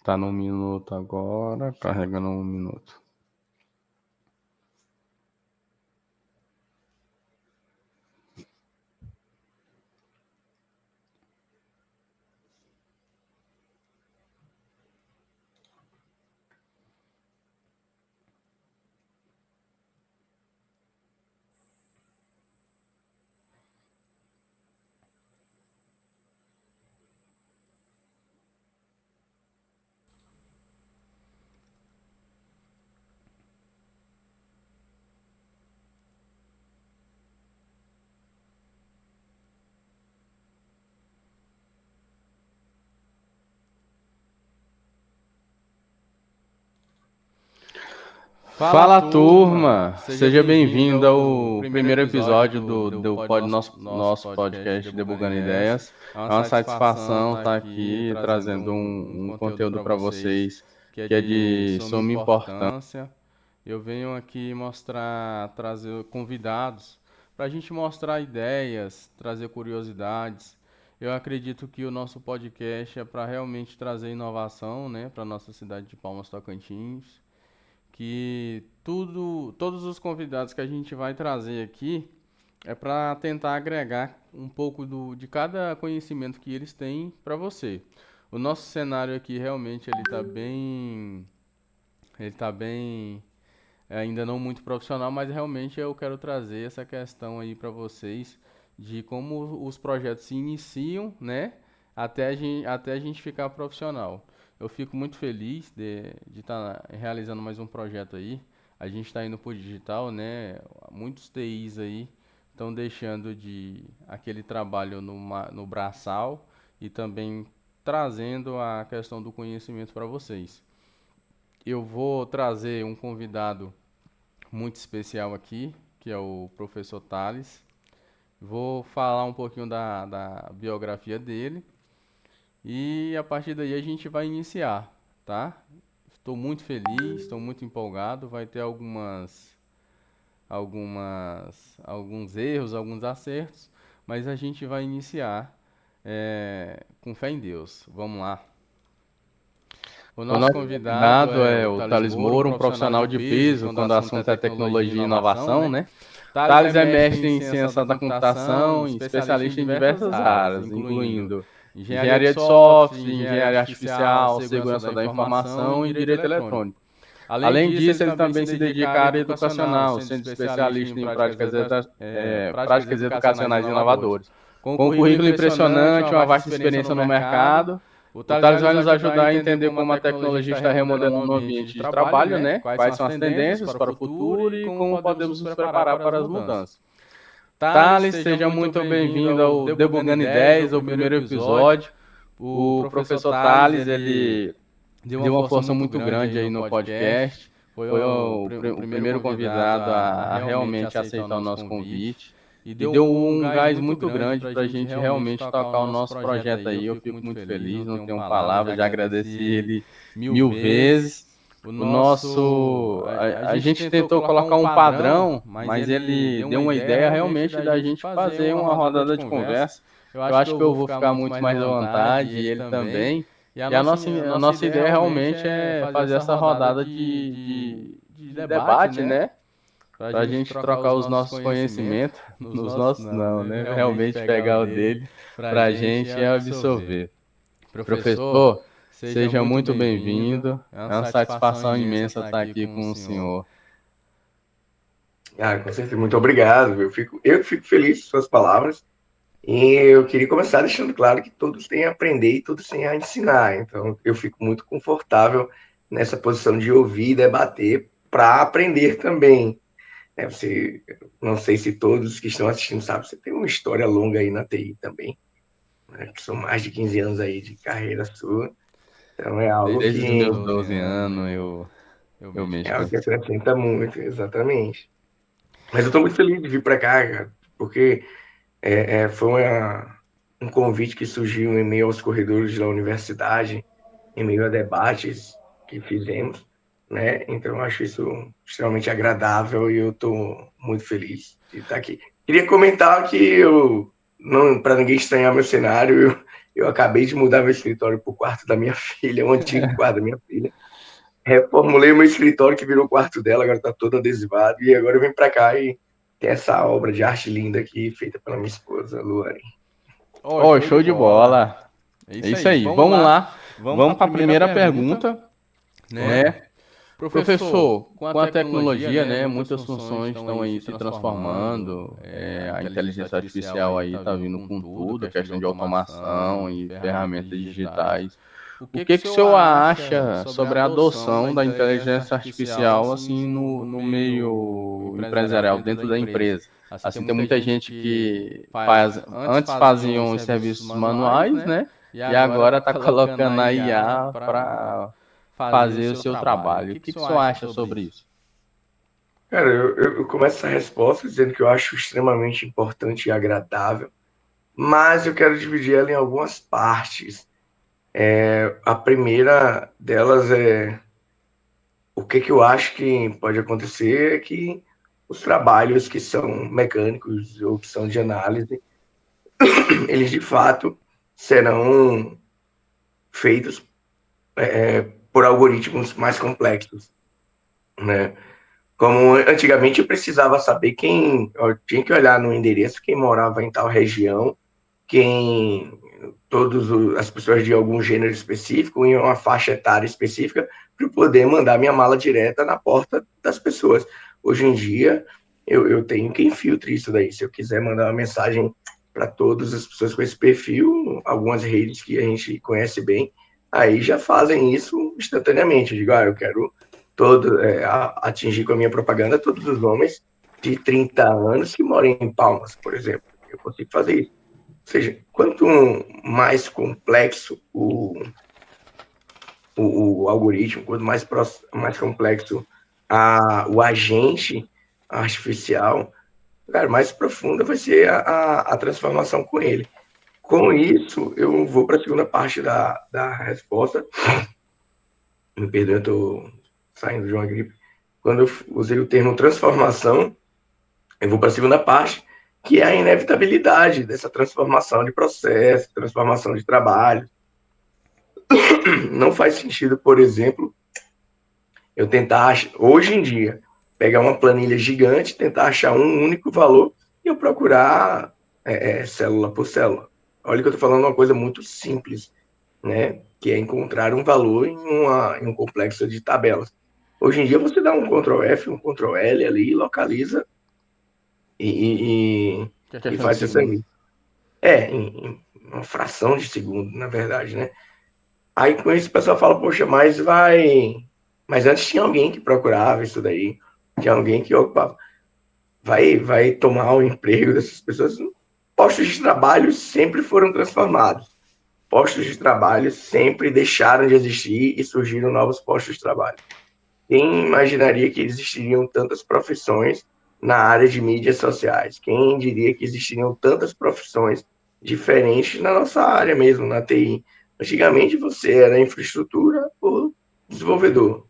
Tá no minuto agora, carregando 1 minuto. Fala turma, seja bem-vindo ao primeiro episódio do nosso podcast Debugando Ideias. É uma satisfação estar aqui trazendo um conteúdo para vocês que é de suma importância. Eu venho aqui trazer convidados para a gente mostrar ideias, trazer curiosidades. Eu acredito que o nosso podcast é para realmente trazer inovação, né, para a nossa cidade de Palmas Tocantins. Que todos os convidados que a gente vai trazer aqui é para tentar agregar um pouco de cada conhecimento que eles têm para você. O nosso cenário aqui realmente ele tá bem ainda não muito profissional, mas realmente eu quero trazer essa questão aí para vocês de como os projetos se iniciam, né, até a gente ficar profissional. Eu fico muito feliz de estar realizando mais um projeto aí. A gente está indo para o digital, né? Muitos TIs aí estão deixando aquele trabalho no braçal e também trazendo a questão do conhecimento para vocês. Eu vou trazer um convidado muito especial aqui, que é o professor Thales. Vou falar um pouquinho da biografia dele e a partir daí a gente vai iniciar, tá? Estou muito feliz, estou muito empolgado. Vai ter alguns erros, alguns acertos, mas a gente vai iniciar com fé em Deus. Vamos lá. O nosso convidado é o Thales Moura, um profissional de peso quando o assunto é tecnologia e inovação, né? Thales é mestre em ciência da computação e especialista em diversas áreas, incluindo engenharia de software, engenharia artificial, segurança da informação e direito eletrônico. Além disso, ele também se dedica à área educacional, sendo especialista em práticas educacionais inovadoras. Com um currículo impressionante, uma vasta experiência no mercado, o Thales vai nos ajudar a entender como a tecnologia está remodelando o ambiente de trabalho, né? Quais são as tendências para o futuro e como podemos nos preparar para as mudanças. Thales, seja muito bem-vindo ao Debugando Ideias, o primeiro episódio. O professor Thales, ele deu uma força muito grande aí no podcast. Foi o primeiro convidado a realmente aceitar o nosso convite. E deu um gás muito grande para a gente realmente tocar o nosso projeto aí. Eu fico muito feliz, não tenho palavras, já agradeci ele 1000 vezes. A gente tentou colocar um padrão, mas ele deu uma ideia realmente da gente fazer uma rodada de conversa. Eu acho que eu vou ficar muito mais à vontade, e ele também. E a nossa ideia realmente é fazer essa rodada de debate, né? Para a gente trocar os nossos conhecimentos, nos nossos não, né? Realmente pegar o dele para a gente absorver. Professor, seja muito bem-vindo. É uma satisfação imensa estar aqui com o senhor. Com certeza, muito obrigado. Eu fico feliz com suas palavras. E eu queria começar deixando claro que todos têm a aprender e todos têm a ensinar. Então, eu fico muito confortável nessa posição de ouvir e debater para aprender também. Não sei se todos que estão assistindo sabem, você tem uma história longa aí na TI também, né? Que são mais de 15 anos aí de carreira sua. Então, Desde os meus 12 anos eu mexo com algo que isso. acrescenta muito, exatamente. Mas eu estou muito feliz de vir para cá, cara, porque foi um convite que surgiu em meio aos corredores da universidade, em meio a debates que fizemos, né? Então, eu acho isso extremamente agradável e eu estou muito feliz de estar aqui. Queria comentar que para ninguém estranhar meu cenário, Eu acabei de mudar meu escritório para o quarto da minha filha, o antigo quarto da minha filha. Reformulei meu escritório que virou o quarto dela, agora está todo adesivado. E agora eu venho para cá e tem essa obra de arte linda aqui, feita pela minha esposa, Luane. Oh, Oh, show de show de bola. bola. É É isso isso aí. aí. Vamos Vamos lá. lá. Vamos para a Vamos para a primeira primeira pergunta, pergunta, né? né? Professor, Professor, com a com a tecnologia, tecnologia, né, né, muitas muitas funções funções estão estão aí aí se se transformando. transformando. A A inteligência inteligência artificial artificial aí aí está está vindo vindo com com tudo, tudo, questão de questão de automação automação e e ferramentas ferramentas digitais. digitais. O que O que o que que o senhor senhor acha acha sobre a sobre a adoção da adoção da inteligência inteligência artificial artificial assim assim no no meio meio empresarial empresarial dentro da dentro da empresa? empresa? Assim, tem Assim, tem muita muita gente gente que que faz antes antes faziam os faziam os serviços serviços manuais, manuais, né? né? E E agora está agora está colocando a colocando a IA IA para para fazer o fazer o seu seu trabalho. O trabalho. que O que o que que senhor o senhor acha acha sobre sobre isso? isso? Cara, eu começo essa resposta dizendo que eu acho extremamente importante e agradável, mas eu quero dividir ela em algumas partes. A primeira delas é o que eu acho que pode acontecer é que os trabalhos que são mecânicos ou que são de análise, eles de fato serão feitos por algoritmos mais complexos, né? Como antigamente eu precisava saber quem, eu tinha que olhar no endereço quem morava em tal região, quem todas as pessoas de algum gênero específico, em uma faixa etária específica, para poder mandar minha mala direta na porta das pessoas. Hoje em dia, eu tenho quem filtre isso daí. Se eu quiser mandar uma mensagem para todas as pessoas com esse perfil, algumas redes que a gente conhece bem, aí já fazem isso instantaneamente. Eu digo, eu quero atingir com a minha propaganda todos os homens de 30 anos que moram em Palmas, por exemplo. Eu consigo fazer isso. Ou seja, quanto mais complexo o algoritmo, quanto mais complexo o agente artificial, cara, mais profunda vai ser a transformação com ele. Com isso, eu vou para a segunda parte da resposta. Me perdoe, eu estou saindo de uma gripe. Quando eu usei o termo transformação, eu vou para a segunda parte, que é a inevitabilidade dessa transformação de processo, transformação de trabalho. Não faz sentido, por exemplo, eu tentar, hoje em dia, pegar uma planilha gigante, tentar achar um único valor e eu procurar célula por célula. Olha que eu estou falando uma coisa muito simples, né? Que é encontrar um valor em um complexo de tabelas. Hoje em dia, você dá um Ctrl F, um Ctrl L ali, localiza e Questão de faz isso segundo. aí. Em uma fração de segundo, na verdade, né? Aí com isso o pessoal fala, poxa, mas vai. Mas antes tinha alguém que procurava isso daí, tinha alguém que ocupava. Vai tomar o emprego dessas pessoas. Postos de trabalho sempre foram transformados. Postos de trabalho sempre deixaram de existir e surgiram novos postos de trabalho. Quem imaginaria que existiriam tantas profissões na área de mídias sociais? Quem diria que existiriam tantas profissões diferentes na nossa área mesmo, na TI? Antigamente você era infraestrutura ou desenvolvedor.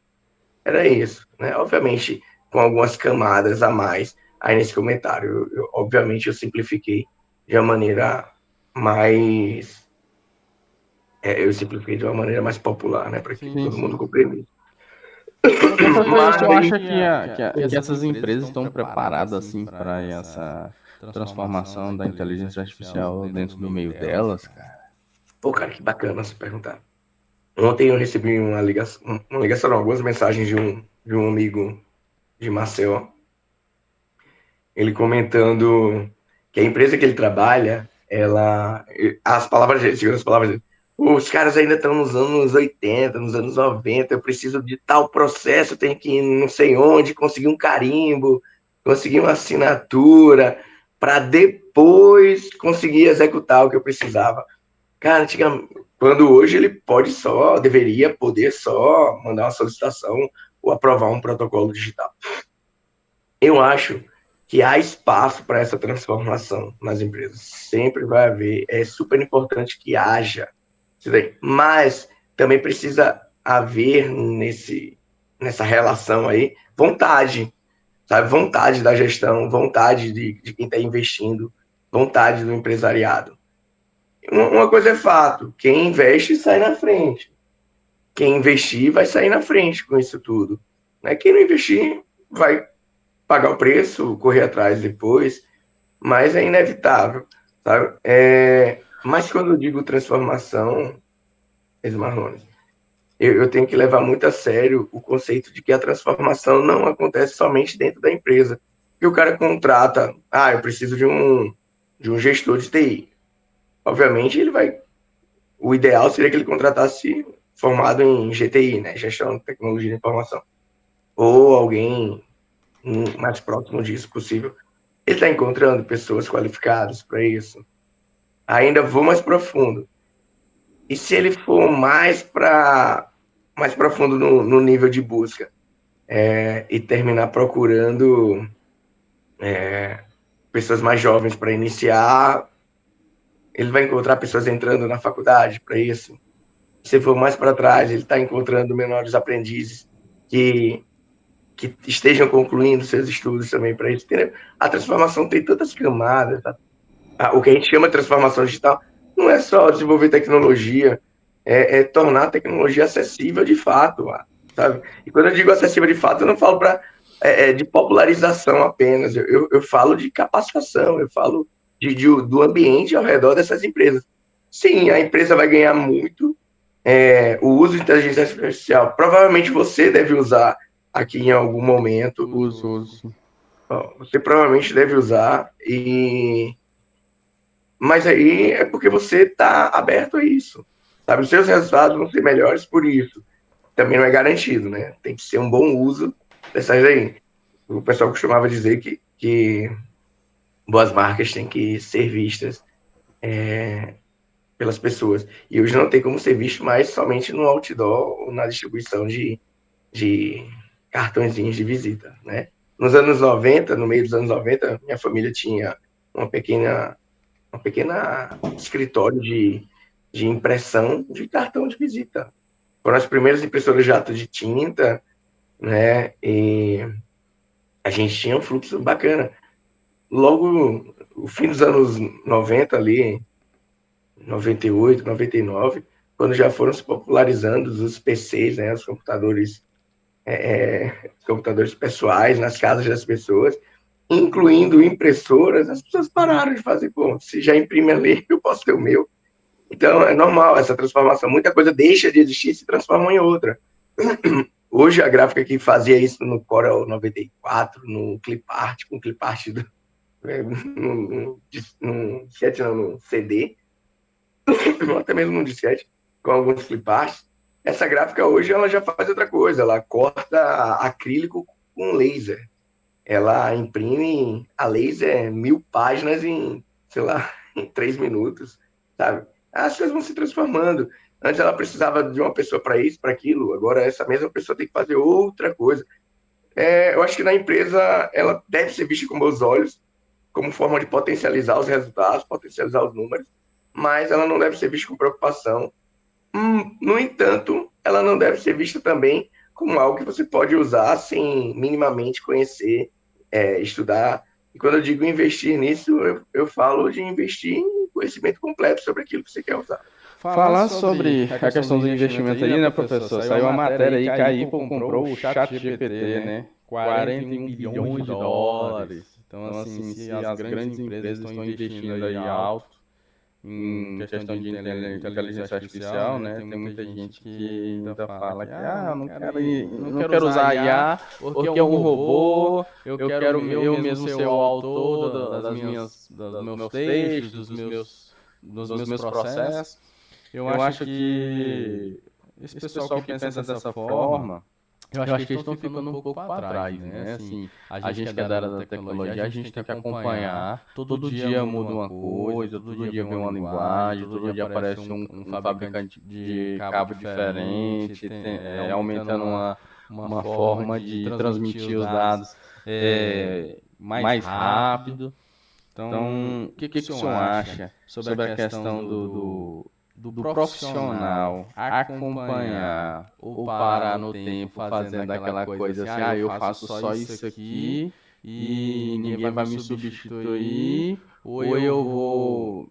Era isso, né? Obviamente, com algumas camadas a mais aí nesse comentário. Obviamente, eu simplifiquei de uma maneira mais. Eu simplifiquei de uma maneira mais popular, né? Para que Sim, Sim, todo sim. mundo sim. compreendesse. Professor, e o Mas senhor tu acha Mas acha que, que, que que essas essas empresas empresas estão estão preparadas preparadas assim assim para para essa essa transformação da transformação da inteligência inteligência artificial artificial dentro do dentro do meio meio delas, delas, cara? cara? Pô, cara, que bacana você perguntar. Ontem eu recebi uma ligação, não, algumas mensagens de um amigo de Maceió, ele comentando que a empresa que ele trabalha, as palavras dele, segundo as palavras dele, os caras ainda estão nos anos 80, nos anos 90, eu preciso de tal processo, eu tenho que ir não sei onde, conseguir um carimbo, conseguir uma assinatura, para depois conseguir executar o que eu precisava. Cara, quando hoje ele deveria poder só mandar uma solicitação ou aprovar um protocolo digital. Eu acho que há espaço para essa transformação nas empresas. Sempre vai haver. É super importante que haja isso daí. Mas também precisa haver nessa relação aí vontade, sabe? Vontade da gestão, vontade de quem está investindo, vontade do empresariado. uma coisa é fato, quem investe sai na frente. Quem investir vai sair na frente com isso tudo. Né? Quem não investir vai pagar o preço, correr atrás depois, mas é inevitável, sabe? Mas quando eu digo transformação, Marrones, eu tenho que levar muito a sério o conceito de que a transformação não acontece somente dentro da empresa. E o cara contrata, eu preciso de um gestor de TI. Obviamente, o ideal seria que ele contratasse formado em GTI, né? Gestão de Tecnologia de Informação. Ou alguém mais próximo disso possível. Ele está encontrando pessoas qualificadas para isso. Ainda vou mais profundo. E se ele for mais profundo no nível de busca e terminar procurando pessoas mais jovens para iniciar, ele vai encontrar pessoas entrando na faculdade para isso. Se for mais para trás, ele está encontrando menores aprendizes que, que estejam concluindo seus estudos também para isso. Entendeu? A transformação tem tantas camadas. Tá? O que a gente chama de transformação digital não é só desenvolver tecnologia, é tornar a tecnologia acessível de fato, sabe? E quando eu digo acessível de fato, eu não falo de popularização apenas, eu falo de capacitação, eu falo do ambiente ao redor dessas empresas. Sim, a empresa vai ganhar muito, o uso de inteligência artificial, provavelmente você deve usar aqui em algum momento. Uso. Você provavelmente deve usar, mas aí é porque você está aberto a isso. Sabe? Os seus resultados vão ser melhores por isso. Também não é garantido, né? Tem que ser um bom uso dessas aí. O pessoal costumava dizer que boas marcas têm que ser vistas pelas pessoas. E hoje não tem como ser visto mais somente no outdoor ou na distribuição de cartõezinhos de visita, né? Nos anos 90, no meio dos anos 90, minha família tinha uma pequena escritório de impressão de cartão de visita. Foram as primeiras impressoras jato de tinta, né? E a gente tinha um fluxo bacana. Logo, o fim dos anos 90 ali, 98, 99, quando já foram se popularizando os PCs, né? Os computadores pessoais nas casas das pessoas, incluindo impressoras, as pessoas pararam de fazer, pô, se já imprime ali, eu posso ter o meu. Então, é normal essa transformação. Muita coisa deixa de existir e se transforma em outra. Hoje, a gráfica que fazia isso no Corel 94, no Clipart, com Clipart no disquete, não, no CD, até mesmo no disquete, com alguns Cliparts, essa gráfica hoje ela já faz outra coisa. Ela corta acrílico com laser. Ela imprime a laser 1000 páginas em, sei lá, em 3 minutos, sabe? As coisas vão se transformando. Antes ela precisava de uma pessoa para isso, para aquilo. Agora essa mesma pessoa tem que fazer outra coisa. Eu acho que na empresa ela deve ser vista com bons olhos, como forma de potencializar os resultados, potencializar os números, mas ela não deve ser vista com preocupação. No entanto, ela não deve ser vista também como algo que você pode usar sem minimamente conhecer, estudar. E quando eu digo investir nisso, eu falo de investir em conhecimento completo sobre aquilo que você quer usar. Falar sobre a questão do investimento aí, né, professor? Saiu uma matéria aí que a Apple comprou o ChatGPT, né? 41 bilhões de dólares. Então, assim, se as grandes empresas estão investindo aí alto em questão de inteligência artificial, né? Tem muita gente que ainda fala que, eu não quero usar IA porque é um robô, eu quero eu mesmo ser o autor dos meus textos, dos meus processos. Eu acho que esse pessoal que pensa dessa forma, eu acho que eles estão ficando um pouco para trás, né? Assim, a gente que é da área da tecnologia, a gente tem que acompanhar. Todo dia muda uma coisa, todo dia vem uma linguagem, todo dia aparece um fabricante de cabo diferente, aumentando uma forma de transmitir os dados mais rápido. Então, o que que o senhor acha sobre a questão do profissional acompanhar ou parar no tempo fazendo aquela coisa assim, eu faço só isso aqui e ninguém vai me substituir, ou eu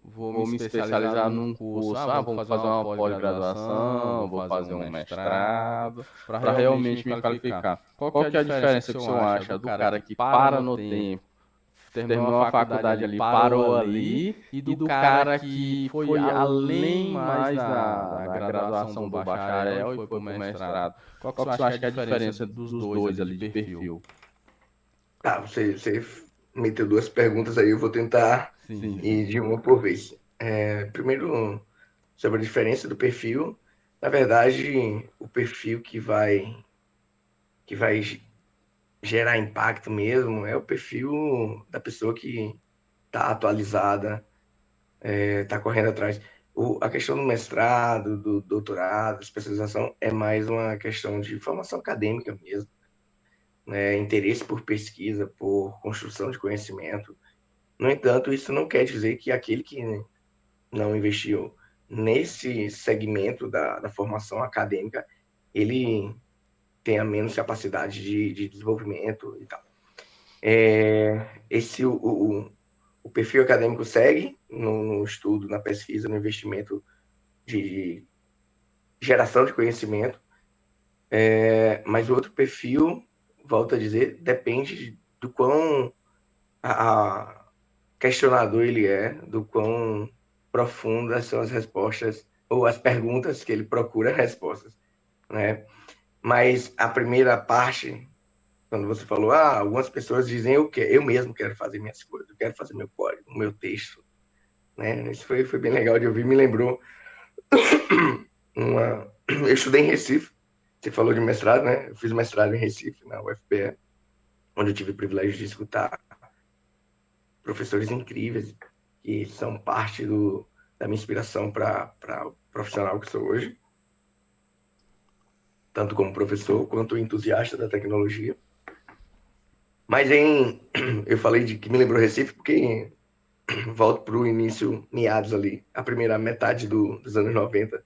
vou me especializar num curso, vou fazer uma pós-graduação, vou fazer um mestrado, para realmente me qualificar. Qual que é a diferença que o senhor acha do cara que para no tempo, terminou a faculdade ali, parou ali, e do cara que foi além mais da graduação do bacharel e foi para o mestrado? Qual que o senhor acha que é a diferença dos dois ali de perfil? Tá, você meteu duas perguntas aí, eu vou tentar Sim, ir de uma por vez. Primeiro, sobre a diferença do perfil. Na verdade, o perfil que vai gerar impacto mesmo é o perfil da pessoa que está atualizada, está correndo atrás. A questão do mestrado, do doutorado, especialização, é mais uma questão de formação acadêmica mesmo, né? Interesse por pesquisa, por construção de conhecimento. No entanto, isso não quer dizer que aquele que não investiu nesse segmento da formação acadêmica, ele tenha menos capacidade de desenvolvimento e tal. O perfil acadêmico segue no estudo, na pesquisa, no investimento de geração de conhecimento, mas o outro perfil, volto a dizer, depende do quão questionador ele é, do quão profundas são as respostas ou as perguntas que ele procura respostas, né? Mas a primeira parte, quando você falou, algumas pessoas dizem eu mesmo quero fazer minhas coisas, eu quero fazer meu código, o meu texto, né? Isso foi bem legal de ouvir, me lembrou eu estudei em Recife, você falou de mestrado, né? Eu fiz mestrado em Recife, na UFPE, onde eu tive o privilégio de escutar professores incríveis que são parte da minha inspiração para o profissional que sou hoje, tanto como professor quanto entusiasta da tecnologia. Mas eu falei de que me lembrou Recife porque volto para o início, meados ali, a primeira metade dos anos 90,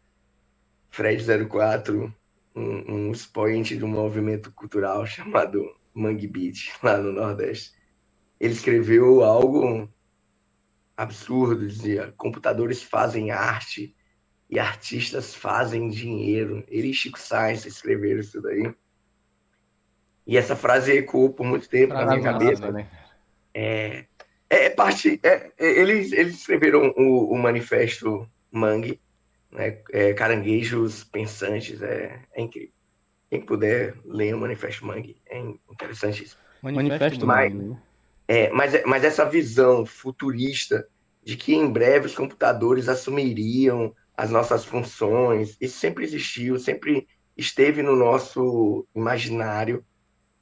Fred 04, um expoente de um movimento cultural chamado Mangue Beat, lá no Nordeste. Ele escreveu algo absurdo, dizia: computadores fazem arte e artistas fazem dinheiro. Ele e Chico Sainz escreveram isso daí. E essa frase ecoou por muito tempo na minha frase massa, cabeça. né? Eles escreveram o manifesto Mangue, né? Caranguejos pensantes, é incrível. Quem puder ler o manifesto Mangue, é interessantíssimo. Manifesto Mas, Mangue, né? mas essa visão futurista de que em breve os computadores assumiriam as nossas funções, isso sempre existiu, sempre esteve no nosso imaginário.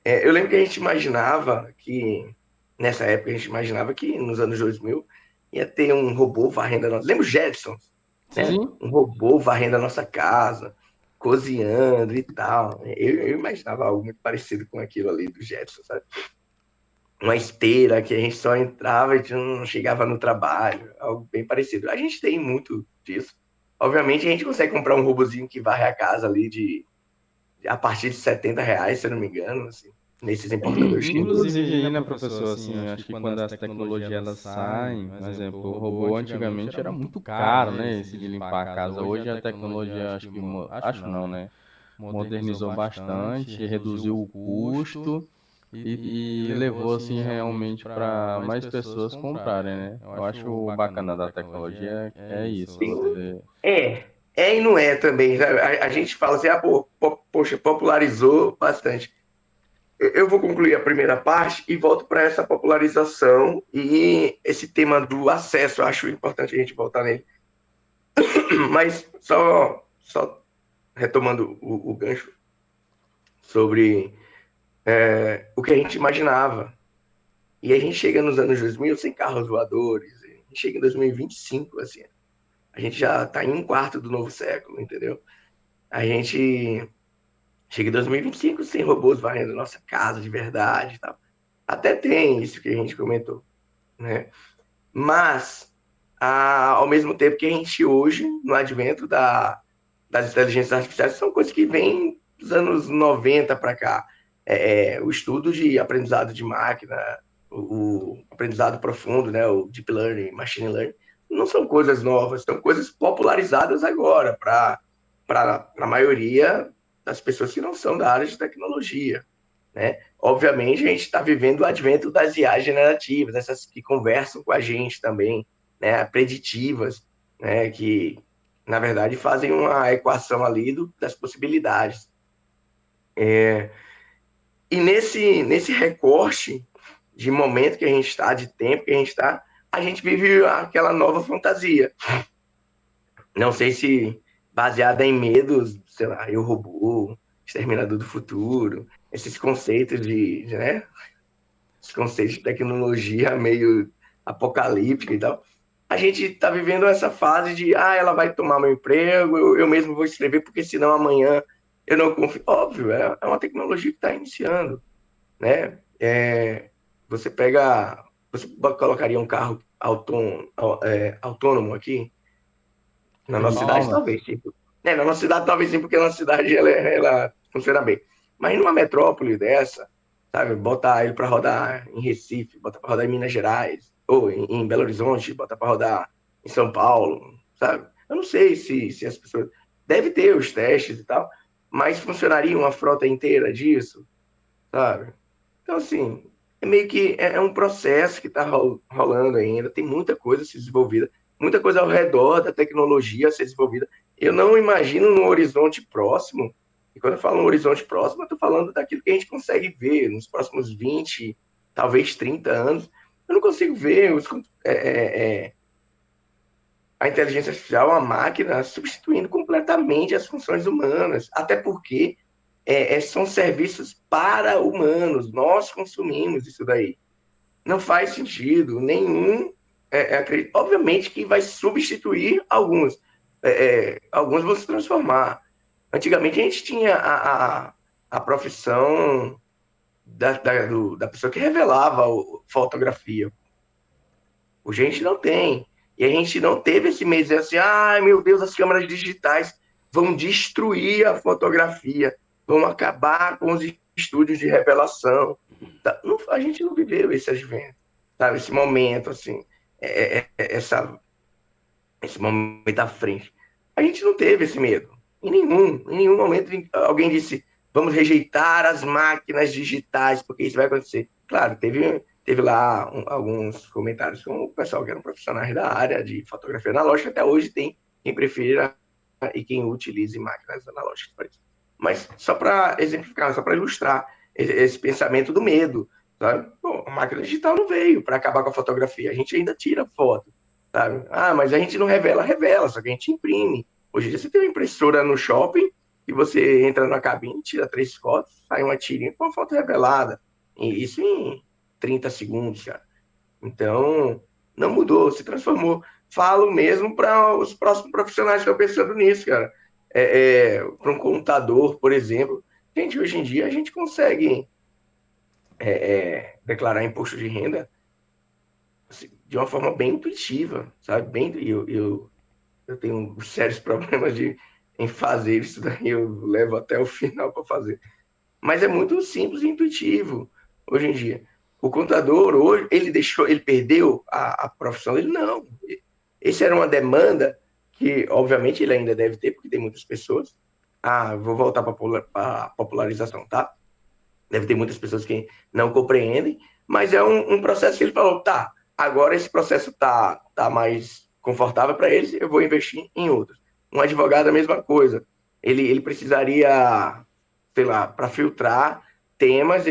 Eu lembro que a gente imaginava que, nessa época, a gente imaginava que nos anos 2000 ia ter um robô varrendo a nossa... Lembra os Jetsons? Né? Sim. Um robô varrendo a nossa casa, cozinhando e tal. Eu imaginava algo muito parecido com aquilo ali do Jetson, sabe? Uma esteira que a gente só entrava e não chegava no trabalho, algo bem parecido. A gente tem muito disso. Obviamente, a gente consegue comprar um robozinho que varre a casa ali a partir de R$ 70, se eu não me engano, assim, nesses importadores chineses. Inclusive aí, né, professor, assim, acho que quando as tecnologias elas saem, por exemplo, o robô antigamente era muito caro, né, esse de limpar a casa. Hoje a tecnologia, acho que, acho não, né, modernizou bastante, reduziu o custo e levou, assim, realmente para mais pessoas comprarem, né. Eu acho bacana da tecnologia é isso, você... E não é também. A gente fala assim, poxa, popularizou bastante. Eu vou concluir a primeira parte e volto para essa popularização e esse tema do acesso. Eu acho importante a gente voltar nele. Mas só retomando o gancho sobre o que a gente imaginava. E a gente chega nos anos 2000 sem carros voadores. A gente chega em 2025, assim. A gente já está em um quarto do novo século, entendeu? A gente chega em 2025 sem robôs varrendo nossa casa de verdade e tal. Até tem isso que a gente comentou, né? Mas, ao mesmo tempo que a gente hoje, no advento das inteligências artificiais, são coisas que vêm dos anos 90 para cá. o estudo de aprendizado de máquina, o aprendizado profundo, né, o deep learning, machine learning, não são coisas novas, são coisas popularizadas agora para a maioria das pessoas que não são da área de tecnologia, né? Obviamente, a gente está vivendo o advento das IAs generativas, essas que conversam com a gente também, né? Preditivas, né? Que, na verdade, fazem uma equação ali das possibilidades. E nesse recorte de momento que a gente está, de tempo que a gente vive aquela nova fantasia. Não sei se baseada em medos, sei lá, Eu, Robô, Exterminador do Futuro, esses conceitos né? Os conceitos de tecnologia meio apocalíptica e tal. A gente está vivendo essa fase de, ela vai tomar meu emprego, eu mesmo vou escrever, porque senão amanhã eu não confio. Óbvio, é uma tecnologia que está iniciando, né? Você colocaria um carro autônomo aqui? Na São nossa cidade, Paulo? talvez sim. Na nossa cidade, talvez sim, porque na cidade ela funciona bem. Mas numa metrópole dessa, sabe, bota ele para rodar em Recife, bota para rodar em Minas Gerais, ou em Belo Horizonte, bota para rodar em São Paulo, sabe? Eu não sei se as pessoas. Deve ter os testes e tal, mas funcionaria uma frota inteira disso, sabe? Então, assim, é meio que um processo que está rolando ainda, tem muita coisa a ser desenvolvida, muita coisa ao redor da tecnologia a ser desenvolvida. Eu não imagino no horizonte próximo, e quando eu falo no horizonte próximo, eu estou falando daquilo que a gente consegue ver nos próximos 20, talvez 30 anos. Eu não consigo ver a inteligência artificial, a máquina, substituindo completamente as funções humanas, até porque são serviços para humanos, nós consumimos isso daí. Não faz sentido nenhum. Obviamente que vai substituir alguns. Alguns vão se transformar. Antigamente a gente tinha a profissão da pessoa que revelava a fotografia. Hoje a gente não tem. E a gente não teve esse mês de assim, ai meu Deus, as câmeras digitais vão destruir a fotografia, vão acabar com os estúdios de revelação. A gente não viveu esse advento, sabe? Esse momento, assim, esse momento à frente. A gente não teve esse medo. Em nenhum momento alguém disse, vamos rejeitar as máquinas digitais, porque isso vai acontecer. Claro, teve lá alguns comentários com o pessoal que eram profissionais da área de fotografia analógica, até hoje tem quem prefira e quem utilize máquinas analógicas para isso. Mas só para exemplificar, só para ilustrar esse pensamento do medo, sabe? Pô, a máquina digital não veio para acabar com a fotografia, a gente ainda tira foto, sabe? Mas a gente não revela, só que a gente imprime. Hoje em dia você tem uma impressora no shopping e você entra na cabine, tira 3 fotos, sai uma tirinha com uma foto revelada. E isso em 30 segundos, cara. Então, não mudou, se transformou. Falo mesmo para os próximos profissionais que estão pensando nisso, cara. Para um contador, por exemplo. Gente, hoje em dia a gente consegue declarar imposto de renda assim, de uma forma bem intuitiva, sabe? Eu tenho sérios problemas em fazer isso daí, eu levo até o final para fazer. Mas é muito simples e intuitivo hoje em dia. O contador, hoje, ele perdeu a profissão dele? Não. Essa era uma demanda que, obviamente, ele ainda deve ter, porque tem muitas pessoas. Vou voltar para a popularização, tá? Deve ter muitas pessoas que não compreendem, mas é um processo que ele falou, tá, agora esse processo tá mais confortável para eles, eu vou investir em outros. Um advogado, a mesma coisa. Ele precisaria, sei lá, para filtrar temas,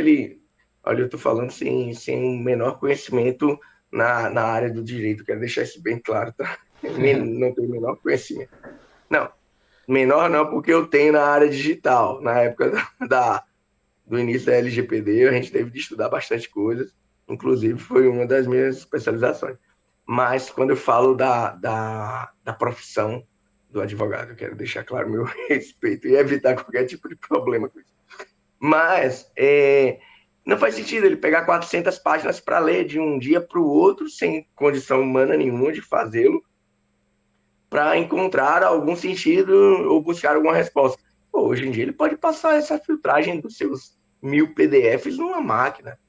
olha, eu estou falando sem um menor conhecimento na área do direito, quero deixar isso bem claro, tá? Não tenho o menor conhecimento. Não, menor não, porque eu tenho na área digital, na época do início da LGPD, a gente teve de estudar bastante coisas, inclusive foi uma das minhas especializações. Mas quando eu falo da profissão do advogado, eu quero deixar claro o meu respeito e evitar qualquer tipo de problema com isso. Mas não faz sentido ele pegar 400 páginas para ler de um dia para o outro, sem condição humana nenhuma de fazê-lo, para encontrar algum sentido ou buscar alguma resposta. Pô, hoje em dia ele pode passar essa filtragem dos seus mil PDFs numa máquina.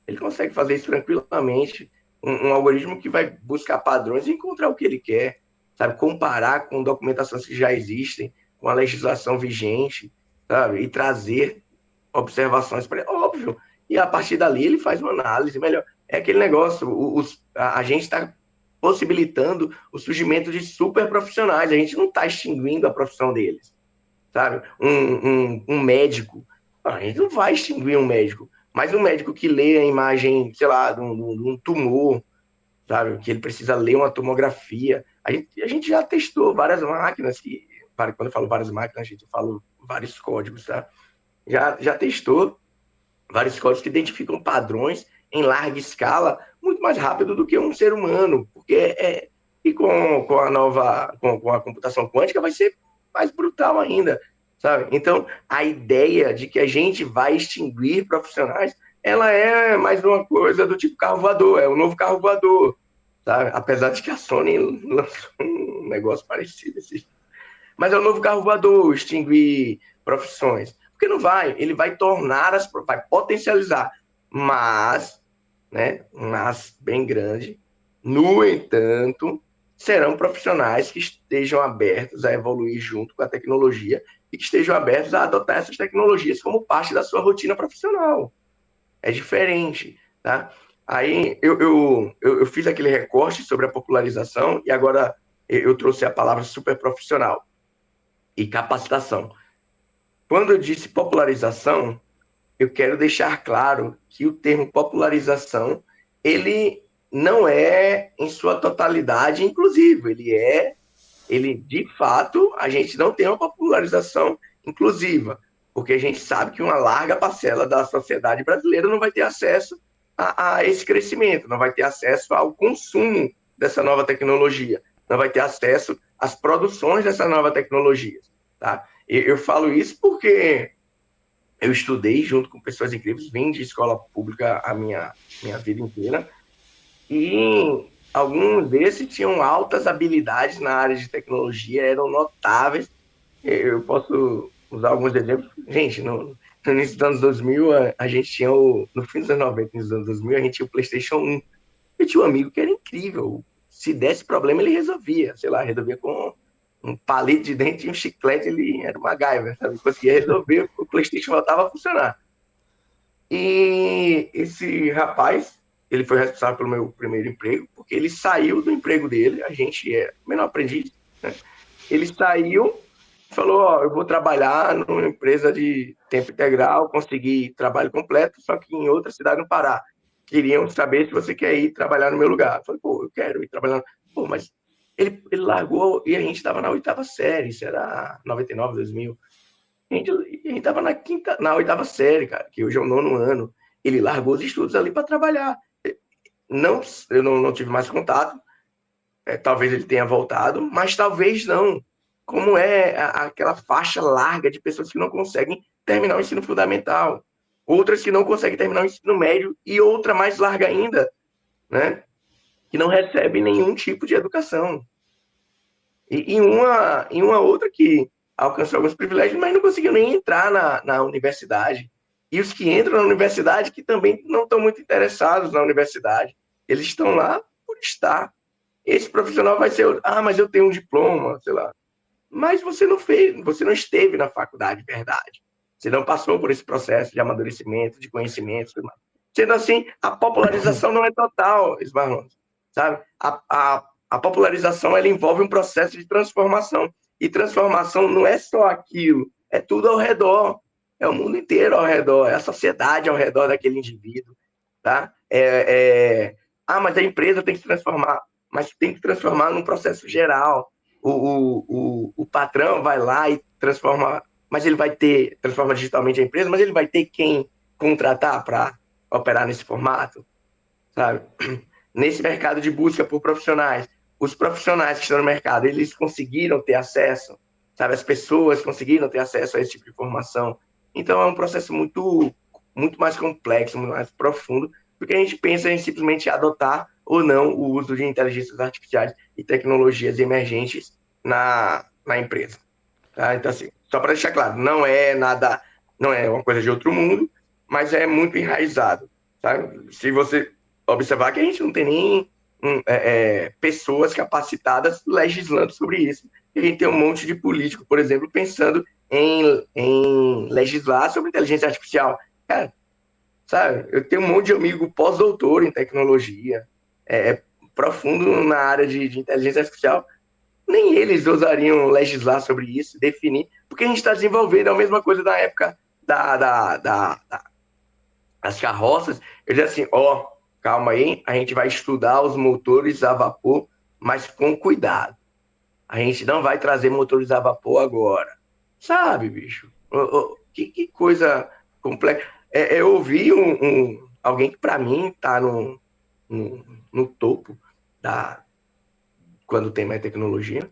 Ele consegue fazer isso tranquilamente. Um algoritmo que vai buscar padrões e encontrar o que ele quer, sabe? Comparar com documentações que já existem, com a legislação vigente, sabe? E trazer observações para ele. Óbvio. E a partir dali ele faz uma análise melhor. É aquele negócio, a gente está possibilitando o surgimento de super profissionais. A gente não está extinguindo a profissão deles, sabe? Um médico, a gente não vai extinguir um médico, mas um médico que lê a imagem, sei lá, de um tumor, sabe? Que ele precisa ler uma tomografia. A gente já testou várias máquinas, quando eu falo várias máquinas, a gente fala vários códigos, tá? Já testou vários códigos que identificam padrões em larga escala muito mais rápido do que um ser humano, porque e com a nova, com a computação quântica vai ser mais brutal ainda, sabe? Então, a ideia de que a gente vai extinguir profissionais, ela é mais uma coisa do tipo carro voador, é o novo carro voador, sabe? Apesar de que a Sony lançou um negócio parecido, mas é o novo carro voador, extinguir profissões. Porque não vai, ele vai tornar, vai potencializar, mas, né, mas bem grande. No entanto, serão profissionais que estejam abertos a evoluir junto com a tecnologia e que estejam abertos a adotar essas tecnologias como parte da sua rotina profissional. É diferente, tá? Aí eu fiz aquele recorte sobre a popularização e agora eu trouxe a palavra super profissional e capacitação. Quando eu disse popularização, eu quero deixar claro que o termo popularização, ele não é em sua totalidade inclusivo, ele de fato, a gente não tem uma popularização inclusiva, porque a gente sabe que uma larga parcela da sociedade brasileira não vai ter acesso a esse crescimento, não vai ter acesso ao consumo dessa nova tecnologia, não vai ter acesso às produções dessa nova tecnologia, tá? Eu falo isso porque eu estudei junto com pessoas incríveis, vim de escola pública a minha vida inteira, e alguns desses tinham altas habilidades na área de tecnologia, eram notáveis. Eu posso usar alguns exemplos. Gente, no início dos anos 2000, a gente tinha no fim dos anos 90, nos anos 2000, a gente tinha o PlayStation 1. Eu tinha um amigo que era incrível. Se desse problema, ele resolvia. Sei lá, resolvia com um palito de dente e um chiclete, ele era uma MacGyver, sabe? Conseguia resolver, o PlayStation voltava a funcionar. E esse rapaz, ele foi responsável pelo meu primeiro emprego, porque ele saiu do emprego dele, a gente é menor aprendiz, né? Ele saiu e falou, ó, eu vou trabalhar numa empresa de tempo integral, consegui trabalho completo, só que em outra cidade no Pará. Queriam saber se você quer ir trabalhar no meu lugar. Eu falei, pô, eu quero ir trabalhar. Pô, mas ele largou e a gente estava na oitava série, isso era 99, 2000. A gente tava na oitava série, cara, que hoje é o nono ano. Ele largou os estudos ali para trabalhar. Não, eu não tive mais contato. Talvez ele tenha voltado, mas talvez não. Como é aquela faixa larga de pessoas que não conseguem terminar o ensino fundamental, outras que não conseguem terminar o ensino médio e outra mais larga ainda, né? Que não recebe nenhum tipo de educação. E uma outra que alcançou alguns privilégios, mas não conseguiu nem entrar na universidade. E os que entram na universidade, que também não estão muito interessados na universidade, eles estão lá por estar. Esse profissional vai ser, mas eu tenho um diploma, sei lá. Mas você não fez, você não esteve na faculdade, verdade. Você não passou por esse processo de amadurecimento, de conhecimento. Sendo assim, a popularização não é total, Esbarrão, sabe? A popularização ela envolve um processo de transformação. E transformação não é só aquilo, é tudo ao redor. É o mundo inteiro ao redor, é a sociedade ao redor daquele indivíduo. Tá? Mas a empresa tem que se transformar, mas tem que transformar num processo geral. O patrão vai lá e transforma, mas ele vai ter, transforma digitalmente a empresa, mas ele vai ter quem contratar para operar nesse formato, sabe? Nesse mercado de busca por profissionais, os profissionais que estão no mercado, eles conseguiram ter acesso, sabe? As pessoas conseguiram ter acesso a esse tipo de informação. Então é um processo muito mais complexo, muito mais profundo, do que a gente pensa em simplesmente adotar ou não o uso de inteligências artificiais e tecnologias emergentes na empresa. Tá? Então, assim, só para deixar claro, não é nada, não é uma coisa de outro mundo, mas é muito enraizado, sabe? Se você observar que a gente não tem nem pessoas capacitadas legislando sobre isso. E a gente tem um monte de político, por exemplo, pensando em legislar sobre inteligência artificial. Cara, sabe? Eu tenho um monte de amigo pós-doutor em tecnologia, profundo na área de inteligência artificial. Nem eles ousariam legislar sobre isso, definir, porque a gente está desenvolvendo a mesma coisa da época das carroças. Eu disse assim, ó, calma aí, a gente vai estudar os motores a vapor, mas com cuidado. A gente não vai trazer motores a vapor agora. Sabe, bicho? Que coisa complexa. Eu ouvi alguém que, para mim, está no topo da, quando tem mais tecnologia,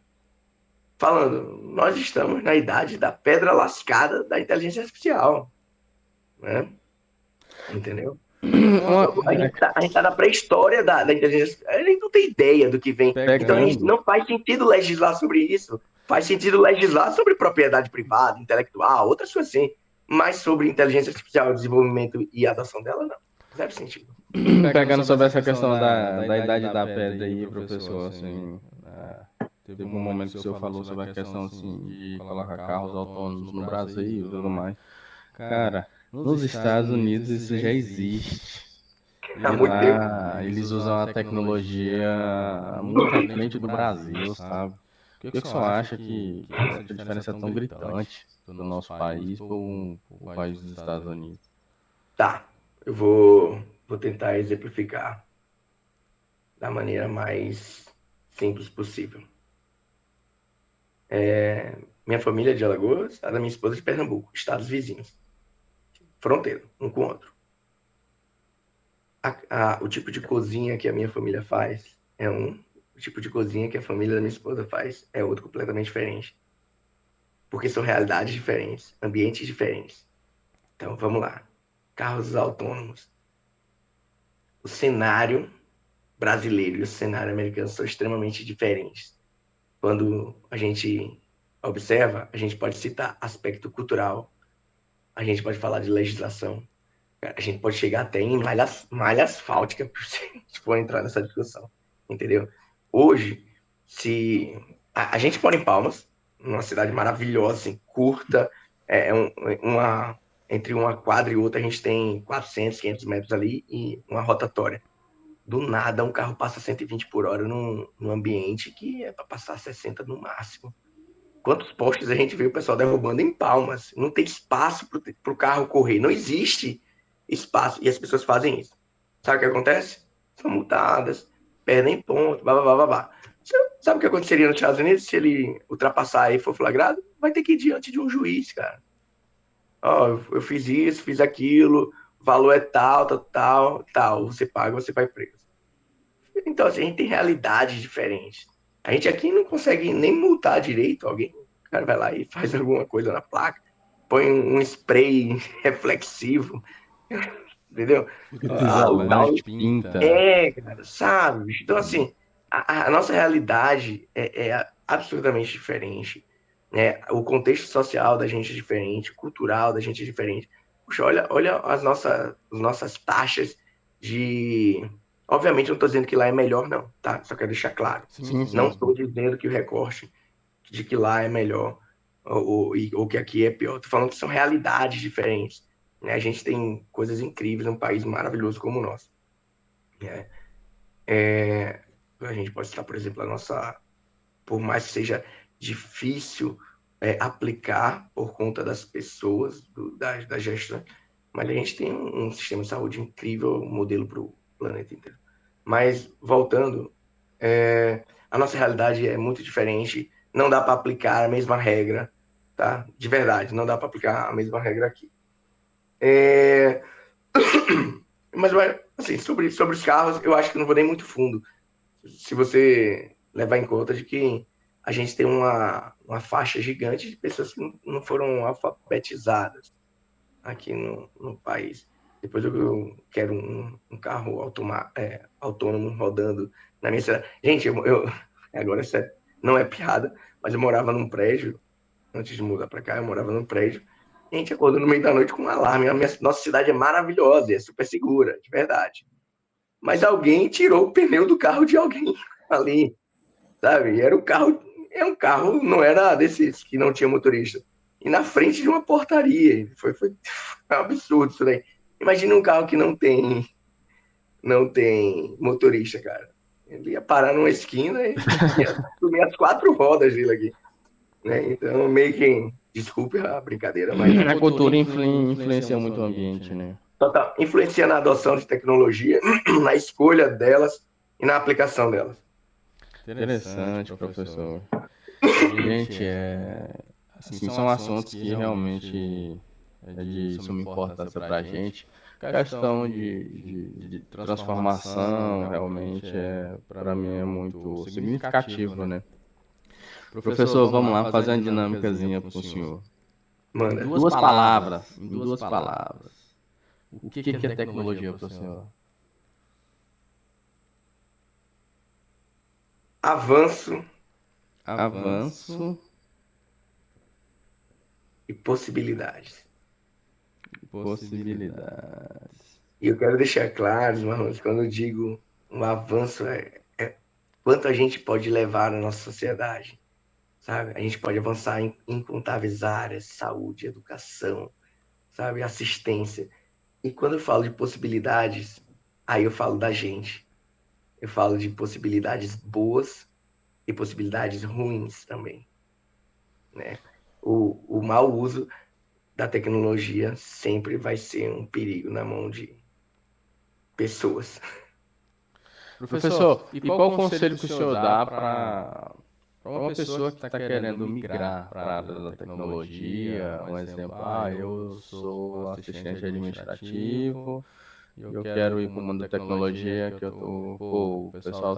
falando, nós estamos na idade da pedra lascada da inteligência artificial, né? Entendeu? A gente tá na pré-história da inteligência artificial, a gente não tem ideia do que vem. Então a gente Pegando. não faz sentido legislar sobre isso. Faz sentido legislar sobre propriedade privada, intelectual, outras coisas assim. Mas sobre inteligência artificial, desenvolvimento e adoção dela, não. Zero sentido. Pegando sobre essa questão da idade da pedra aí, professor, assim, teve um momento que o senhor falou sobre a questão, assim, de colocar carros autônomos no Brasil e tudo mais. Cara, nos Estados Unidos isso já existe. Há E muito tempo. lá eles usam a tecnologia muito à frente do Brasil, sabe? Por que o senhor acha que essa diferença é tão gritante do nosso país para o país dos Estados Unidos? Tá, eu vou tentar exemplificar da maneira mais simples possível. Minha família é de Alagoas, a da minha esposa é de Pernambuco, estados vizinhos, fronteira, um com o outro. O tipo de cozinha que a minha família faz é um, o tipo de cozinha que a família da minha esposa faz é outro completamente diferente. Porque são realidades diferentes, ambientes diferentes. Então, vamos lá. Carros autônomos. O cenário brasileiro e o cenário americano são extremamente diferentes. Quando a gente observa, a gente pode citar aspecto cultural, a gente pode falar de legislação, a gente pode chegar até em malha asfáltica, se a gente for entrar nessa discussão, entendeu? Hoje, se a gente mora em Palmas, numa cidade maravilhosa, assim, curta, uma, entre uma quadra e outra a gente tem 400, 500 metros ali e uma rotatória. Do nada, um carro passa 120 por hora num ambiente que é para passar 60 no máximo. Quantos postes a gente vê o pessoal derrubando em Palmas? Não tem espaço para o carro correr. Não existe espaço. E as pessoas fazem isso. Sabe o que acontece? São multadas, perdem ponto, blá, blá, blá, blá, blá. Sabe o que aconteceria nos Estados Unidos se ele ultrapassar e for flagrado? Vai ter que ir diante de um juiz, cara. Ó, eu fiz isso, fiz aquilo, o valor é tal, tal, tal, tal. Você paga, você vai preso. Então, assim, a gente tem realidades diferentes. A gente aqui não consegue nem multar direito alguém. O cara vai lá e faz alguma coisa na placa, põe um spray reflexivo, entendeu? Fita O tal isolante, pinta. cara, sabe? Então, assim, a nossa realidade é absurdamente diferente. Né? O contexto social da gente é diferente, cultural da gente é diferente. Puxa, olha as nossas taxas de. Obviamente, não estou dizendo que lá é melhor, não, tá? Só quero deixar claro. Sim, Não sim. estou dizendo que o recorte de que lá é melhor ou que aqui é pior. Estou falando que são realidades diferentes. Né? A gente tem coisas incríveis num país maravilhoso como o nosso. Né? A gente pode citar, por exemplo, a nossa. Por mais que seja difícil aplicar por conta das pessoas, da gestão, mas a gente tem um sistema de saúde incrível, um modelo para o planeta inteiro. Mas, voltando, a nossa realidade é muito diferente, não dá para aplicar a mesma regra, tá? De verdade, não dá para aplicar a mesma regra aqui. Mas, assim, sobre os carros, eu acho que não vou nem muito fundo. Se você levar em conta de que a gente tem uma faixa gigante de pessoas que não foram alfabetizadas aqui no país. Depois eu quero um carro autônomo rodando na minha cidade. Gente, agora isso não é piada, mas eu morava num prédio, antes de mudar para cá, eu morava num prédio A gente acordou no meio da noite com um alarme. Nossa cidade é maravilhosa, é super segura, de verdade. Mas alguém tirou o pneu do carro de alguém ali, sabe? E era o carro, um carro, não era desses que não tinha motorista. E na frente de uma portaria. Foi um absurdo isso daí. Imagina um carro que não tem motorista, cara. Ele ia parar numa esquina e ia sumir as 4 rodas dele aqui, né? Então, meio que, desculpe a brincadeira, mas A cultura influencia muito o ambiente, né? total, influencia na adoção de tecnologia, na escolha delas e na aplicação delas. Interessante, professor. Gente, assim, são assuntos que realmente é de suma importância para a gente. Questão de transformação, realmente, para mim é muito significativo, né? Professor, vamos lá, fazer uma dinâmicazinha para o senhor. Manda. Em duas palavras. O que é tecnologia para o senhor? Avanço Avanço e possibilidades. e possibilidades. E eu quero deixar claro, irmãos, quando eu digo um avanço, é quanto a gente pode levar na nossa sociedade, sabe? A gente pode avançar em incontáveis áreas, saúde, educação, sabe? Assistência. E quando eu falo de possibilidades, aí eu falo da gente. Eu falo de possibilidades boas e possibilidades ruins também, né? O mau uso da tecnologia sempre vai ser um perigo na mão de pessoas. Professor, e qual o conselho que o senhor dá para uma pessoa que está querendo migrar para a área da tecnologia? Um exemplo, eu sou assistente administrativo, eu quero ir para o mundo da tecnologia, que o pessoal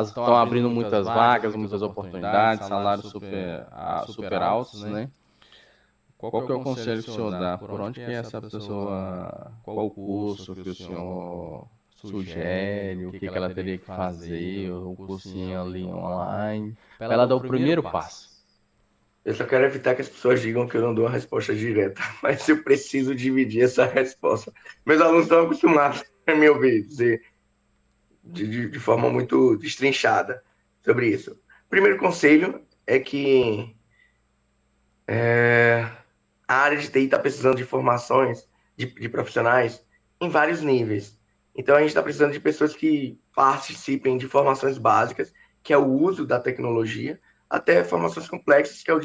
estão abrindo muitas vagas, muitas oportunidades, salários super altos, né? Qual que é o conselho que o senhor dá? Por onde que essa pessoa, qual o curso que o senhor sugere, o que ela teria que fazer, o cursinho ali online, para ela dar o primeiro passo? Eu só quero evitar que as pessoas digam que eu não dou uma resposta direta, mas eu preciso dividir essa resposta. Meus alunos estão acostumados a me ouvir dizer de forma muito destrinchada sobre isso. Primeiro conselho é que a área de TI está precisando de formações de profissionais em vários níveis. Então, a gente está precisando de pessoas que participem de formações básicas, que é o uso da tecnologia, até formações complexas, que é o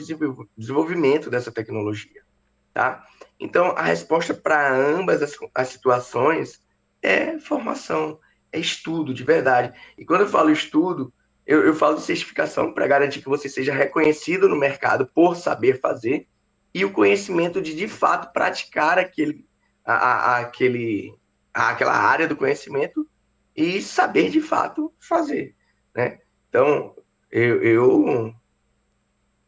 desenvolvimento dessa tecnologia. Tá? Então, a resposta para ambas as situações é formação, é estudo, de verdade. E quando eu falo estudo, eu falo de certificação para garantir que você seja reconhecido no mercado por saber fazer e o conhecimento de fato, praticar aquela área do conhecimento e saber, de fato, fazer. Né? Então, eu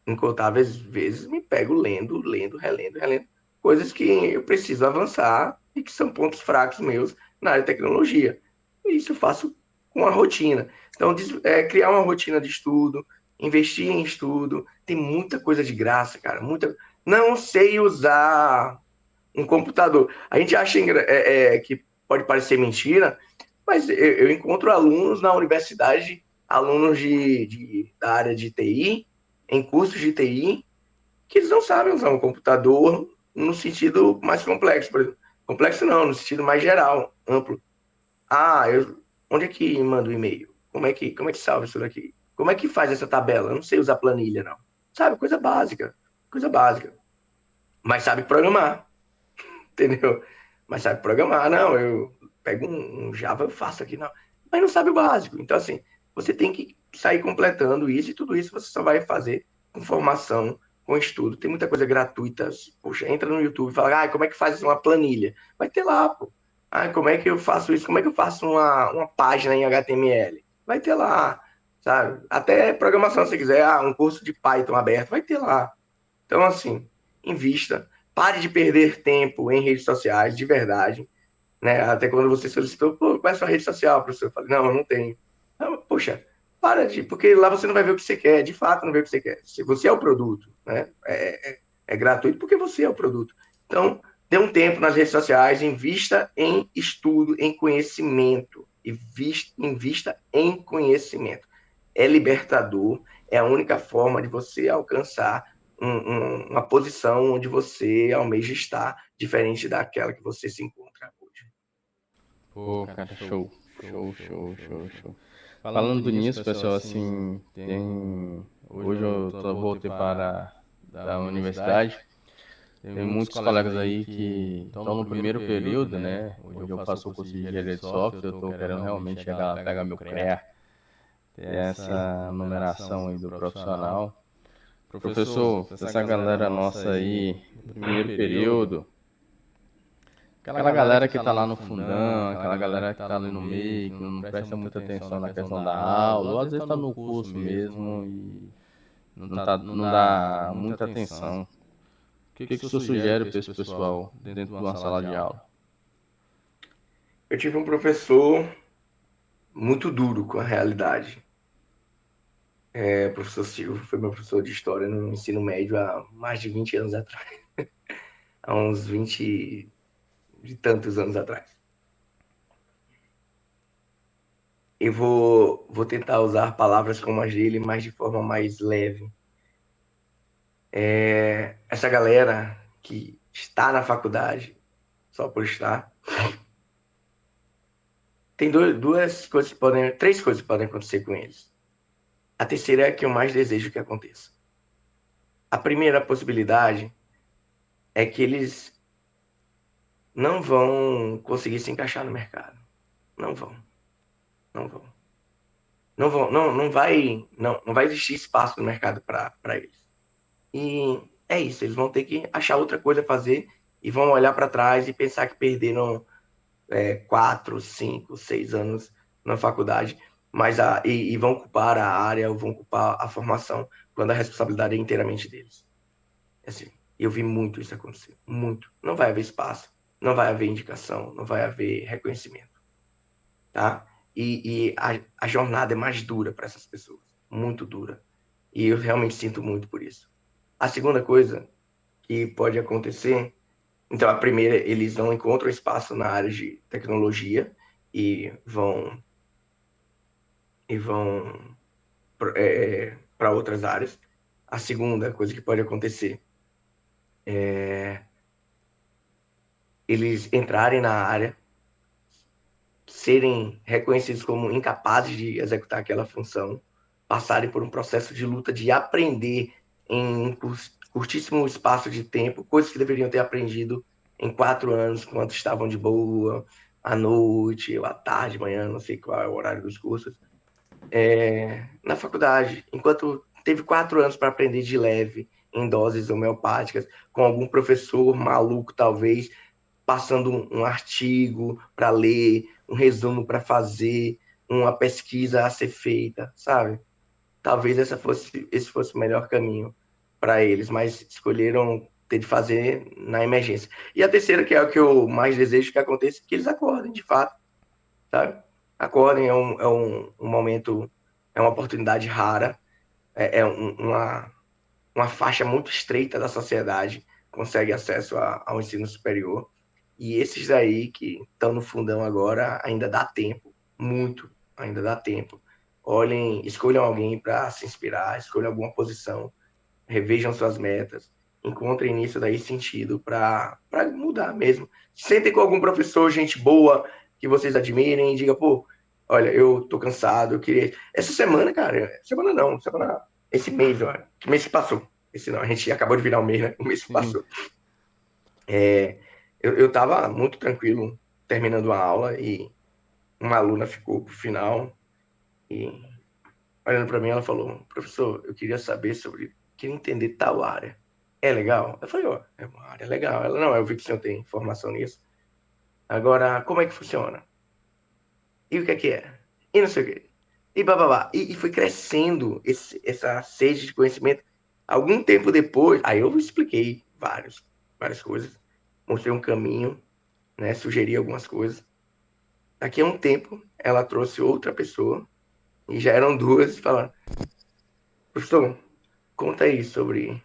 incontáveis vezes me pego lendo, relendo, coisas que eu preciso avançar e que são pontos fracos meus na área de tecnologia. E isso eu faço com a rotina. Então, criar uma rotina de estudo, investir em estudo, tem muita coisa de graça, cara. Não sei usar um computador. A gente acha que pode parecer mentira, mas eu encontro alunos na universidade, alunos da área de TI, em cursos de TI, que eles não sabem usar um computador no sentido mais complexo, por exemplo. Complexo não, no sentido mais geral, amplo. Onde é que manda o e-mail? Como é que salva isso daqui? Como é que faz essa tabela? Eu não sei usar planilha, não. Sabe, coisa básica, coisa básica. Mas sabe programar, entendeu? Mas sabe programar, não, eu pego um Java, eu faço aqui, não. Mas não sabe o básico. Então, assim, você tem que sair completando isso e tudo isso você só vai fazer com formação, com estudo. Tem muita coisa gratuita. Poxa, entra no YouTube e fala, como é que faz uma planilha? Vai ter lá, pô. Como é que eu faço isso? Como é que eu faço uma página em HTML? Vai ter lá, sabe? Até programação, se quiser, um curso de Python aberto, vai ter lá. Então, assim, invista. Pare de perder tempo em redes sociais, de verdade. Né? Até quando você solicitou, qual é a sua rede social, professor? Eu falei, não, eu não tenho. Poxa, porque lá você não vai ver o que você quer, de fato não vê o que você quer. Se você é o produto, né? É gratuito porque você é o produto. Então, dê um tempo nas redes sociais, invista em estudo, em conhecimento. Invista em conhecimento. É libertador, é a única forma de você alcançar uma posição onde você almeja estar, diferente daquela que você se encontra hoje. Pô, cara, show. Show, show, show, show. Falando nisso, pessoal, assim, tem. Hoje voltei para da universidade. Tem muitos colegas aí que estão no primeiro período, né? Hoje eu faço o curso de engenharia de software, eu estou querendo realmente chegar lá, pegar meu CREA, ter essa numeração aí do profissional. Professor, essa galera nossa aí, primeiro período, aquela galera que tá lá no fundão, aquela galera que tá ali no meio, que não presta muita atenção na questão da aula, ou às vezes tá no curso mesmo e não dá muita atenção. O que que o senhor sugere para esse pessoal dentro de uma sala de aula? Eu tive um professor muito duro com a realidade. O professor Silvio foi meu professor de história no ensino médio há mais de 20 anos atrás. Há uns 20 de tantos anos atrás. Eu vou tentar usar palavras como as dele, mas de forma mais leve. Essa galera que está na faculdade, só por estar, tem duas coisas que podem, três coisas que podem acontecer com eles. A terceira é a que eu mais desejo que aconteça. A primeira possibilidade é que eles não vão conseguir se encaixar no mercado. Não vão, não vão. Não vai existir espaço no mercado para eles. E é isso, eles vão ter que achar outra coisa a fazer e vão olhar para trás e pensar que perderam 4, 5, 6 anos na faculdade, e vão ocupar a área, ou vão ocupar a formação, quando a responsabilidade é inteiramente deles. Assim, eu vi muito isso acontecer, muito. Não vai haver espaço, não vai haver indicação, não vai haver reconhecimento, tá? A jornada é mais dura para essas pessoas, muito dura. E eu realmente sinto muito por isso. A segunda coisa que pode acontecer, então a primeira, eles não encontram espaço na área de tecnologia e vão para outras áreas. A segunda coisa que pode acontecer é eles entrarem na área, serem reconhecidos como incapazes de executar aquela função, passarem por um processo de luta de aprender em um curtíssimo espaço de tempo, coisas que deveriam ter aprendido em 4 anos, quando estavam de boa, à noite, ou à tarde, manhã, não sei qual é o horário dos cursos, na faculdade, enquanto teve 4 anos para aprender de leve, em doses homeopáticas, com algum professor maluco, talvez, passando um artigo para ler, um resumo para fazer, uma pesquisa a ser feita, sabe? Talvez esse fosse o melhor caminho para eles, mas escolheram ter de fazer na emergência. E a terceira, que é o que eu mais desejo que aconteça, que eles acordem, de fato, sabe? Acordem, um momento, é uma oportunidade rara, uma faixa muito estreita da sociedade consegue acesso ao ensino superior. E esses aí que estão no fundão agora, ainda dá tempo, muito, ainda dá tempo. Olhem, escolham alguém para se inspirar, escolham alguma posição, revejam suas metas, encontrem nisso daí sentido para mudar mesmo. Sentem com algum professor, gente boa, que vocês admirem, e diga, pô, olha, eu tô cansado, eu queria. Essa semana, cara, semana não, esse mês, olha, que mês que passou? Esse não, a gente acabou de virar um mês, né? O mês que Sim. passou. Eu tava muito tranquilo terminando a aula e uma aluna ficou pro final e olhando para mim ela falou, professor, eu queria saber queria entender tal área. É legal? Eu falei, ó, é uma área legal. Ela, não, eu vi que o senhor tem formação nisso. Agora, como é que funciona? E o que é? E não sei o quê. E bababá. E foi crescendo essa sede de conhecimento. Algum tempo depois, aí eu expliquei várias coisas. Mostrei um caminho, né? Sugeri algumas coisas. Daqui a um tempo, ela trouxe outra pessoa, e já eram duas, falando, professor, conta aí sobre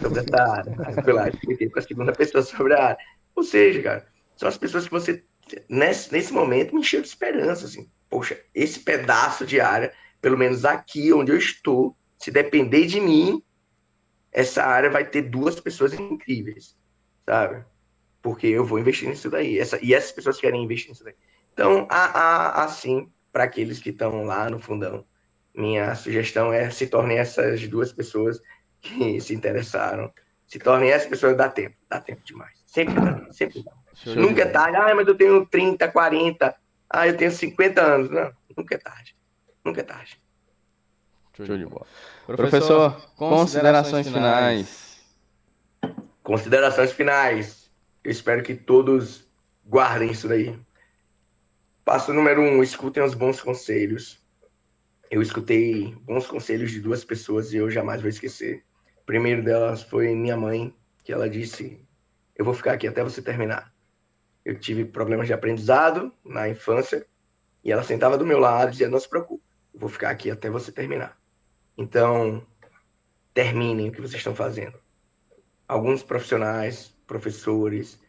sobre essa área. Aí eu fui lá e expliquei para a segunda pessoa sobre a área. Ou seja, cara, são as pessoas que você, nesse momento, me encheu de esperança, assim. Poxa, esse pedaço de área, pelo menos aqui onde eu estou, se depender de mim, essa área vai ter duas pessoas incríveis, sabe? Porque eu vou investir nisso daí. E essas pessoas querem investir nisso daí. Então, assim, para aqueles que estão lá no fundão, minha sugestão é se tornem essas duas pessoas que se interessaram. Se tornem essas pessoas, dá tempo demais. Sempre dá, sempre dá. Show de Nunca é bola. tarde. Ah, mas eu tenho 30, 40. Ah, eu tenho 50 anos. Não, nunca é tarde. Nunca é tarde. Show de bola. Professor, Professor, considerações finais. considerações finais. Eu espero que todos guardem isso daí. Passo número 1, escutem os bons conselhos. Eu escutei bons conselhos de duas pessoas e eu jamais vou esquecer. O primeiro delas foi minha mãe, que ela disse: eu vou ficar aqui até você terminar. Eu tive problemas de aprendizado na infância e ela sentava do meu lado e dizia: não se preocupe, eu vou ficar aqui até você terminar. Então, terminem o que vocês estão fazendo. Alguns profissionais, professores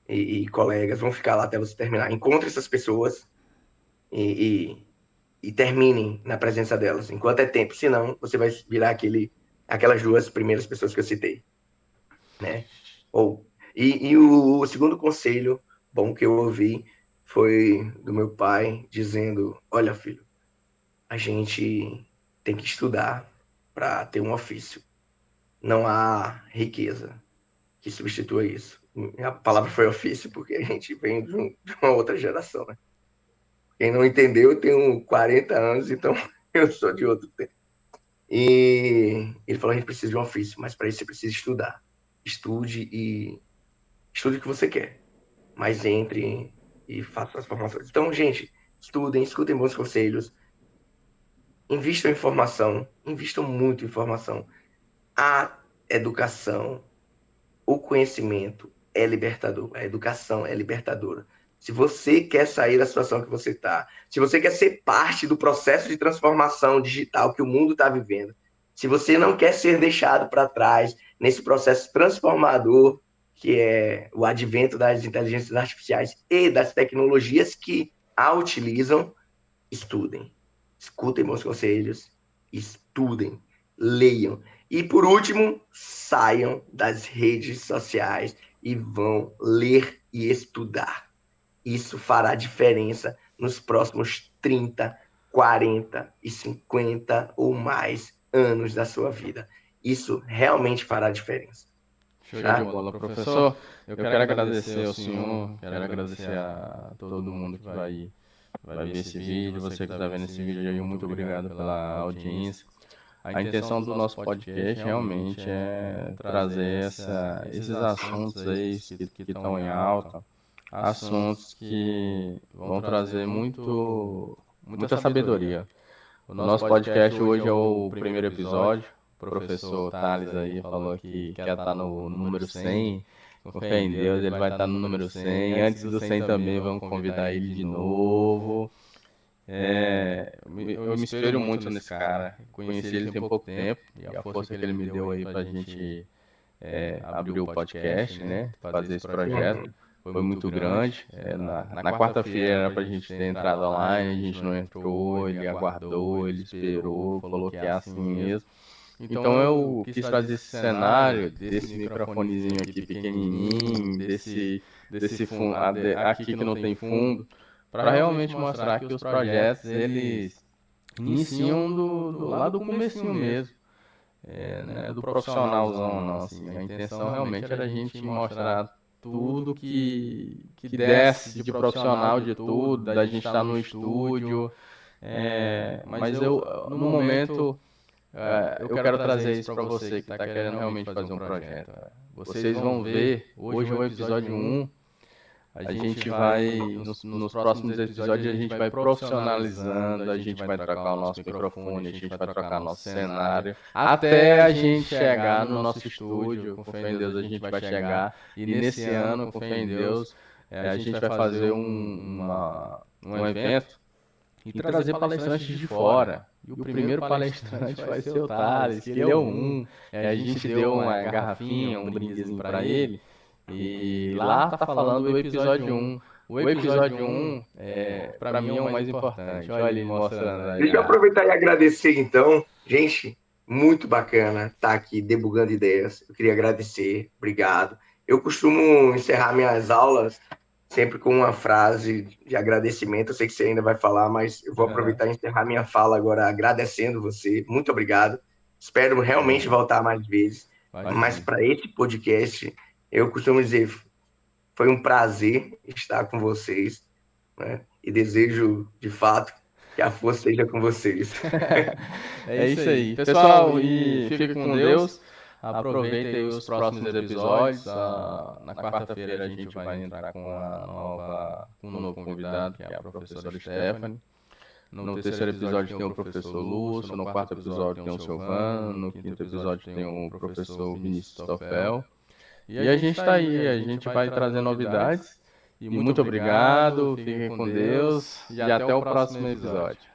e colegas vão ficar lá até você terminar. Encontre essas pessoas e terminem na presença delas, enquanto é tempo. Senão, você vai virar aquelas duas primeiras pessoas que eu citei, né? Ou, o segundo conselho bom que eu ouvi foi do meu pai dizendo: olha, filho, a gente tem que estudar para ter um ofício. Não há riqueza que substitua isso. A palavra foi ofício porque a gente vem de uma outra geração, né? Quem não entendeu, eu tenho 40 anos, então eu sou de outro tempo. E ele falou: a gente precisa de um ofício, mas para isso você precisa estudar. Estude o que você quer, mas entre e faça as formações. Então, gente, estudem, escutem bons conselhos, invistam em informação, invistam muito em informação. A educação, o conhecimento é libertador, a educação é libertadora. Se você quer sair da situação que você está, se você quer ser parte do processo de transformação digital que o mundo está vivendo, se você não quer ser deixado para trás nesse processo transformador que é o advento das inteligências artificiais e das tecnologias que a utilizam, estudem, escutem meus conselhos, estudem, leiam. E por último, saiam das redes sociais e vão ler e estudar. Isso fará diferença nos próximos 30, 40 e 50 ou mais anos da sua vida. Isso realmente fará diferença. Show de Tá? bola, professor. Eu quero agradecer ao senhor, quero agradecer a todo mundo que vai ver esse vídeo. Você que está vendo esse vídeo aí, muito obrigado pela audiência. A intenção do nosso podcast realmente é trazer esses assuntos aí que estão em alta, assuntos que vão trazer muita sabedoria. O nosso podcast hoje é o primeiro episódio. O professor Thales aí falou que quer estar no número 100. Com fé em Deus, ele vai estar no número 100. Antes do 100 também, vamos convidar ele de novo. Eu me espelho muito nesse cara. Conheci ele tem pouco tempo e a força que ele me deu aí pra gente abrir o podcast, né? Fazer esse projeto. Foi muito grande. Na quarta-feira era pra gente ter entrado online, a gente não entrou, ele aguardou, ele esperou, falou que é assim mesmo. Então eu quis trazer esse cenário desse microfonezinho aqui pequenininho, aqui que não tem fundo, para realmente mostrar que os projetos eles iniciam lá do comecinho mesmo, né, do profissionalzão não, assim. A intenção realmente era a gente mostrar tudo que desce de profissional de tudo, da gente estar no estúdio, mas no momento, eu quero trazer isso para você que está querendo realmente fazer um projeto. Vocês vão ver, hoje é o episódio 1. A gente vai, nos próximos episódios, a gente vai profissionalizando, a gente vai trocar o nosso microfone, a gente vai trocar nosso cenário, até a gente chegar no nosso estúdio. Com fé em Deus, a gente vai chegar. E nesse ano, com fé em Deus, a gente vai fazer um evento e trazer palestrantes de fora. E o primeiro palestrante vai ser o Thales, que ele é um. A gente deu uma garrafinha, um brindezinho para ele. E lá tá falando do episódio 1. O episódio 1, para mim, é o mais importante. Olha ele mostrando aí. Deixa eu aproveitar e agradecer, então. Gente, muito bacana estar aqui debugando ideias. Eu queria agradecer, obrigado. Eu costumo encerrar minhas aulas sempre com uma frase de agradecimento. Eu sei que você ainda vai falar, mas eu vou aproveitar e encerrar minha fala agora agradecendo você. Muito obrigado. Espero realmente voltar mais vezes. Mas para esse podcast, eu costumo dizer, foi um prazer estar com vocês, né? E desejo, de fato, que a força seja com vocês. É isso aí. Pessoal, e fique com Deus. Aproveite aí os próximos episódios. Na quarta-feira a gente vai entrar com um novo convidado, que é a professora Stephanie. No terceiro episódio tem o professor Lúcio, no quarto episódio tem o Silvano, no quinto episódio tem o professor Vinícius Toffel. E a gente está aí, a gente vai trazer novidades. E muito obrigado, fiquem com Deus e até o próximo episódio.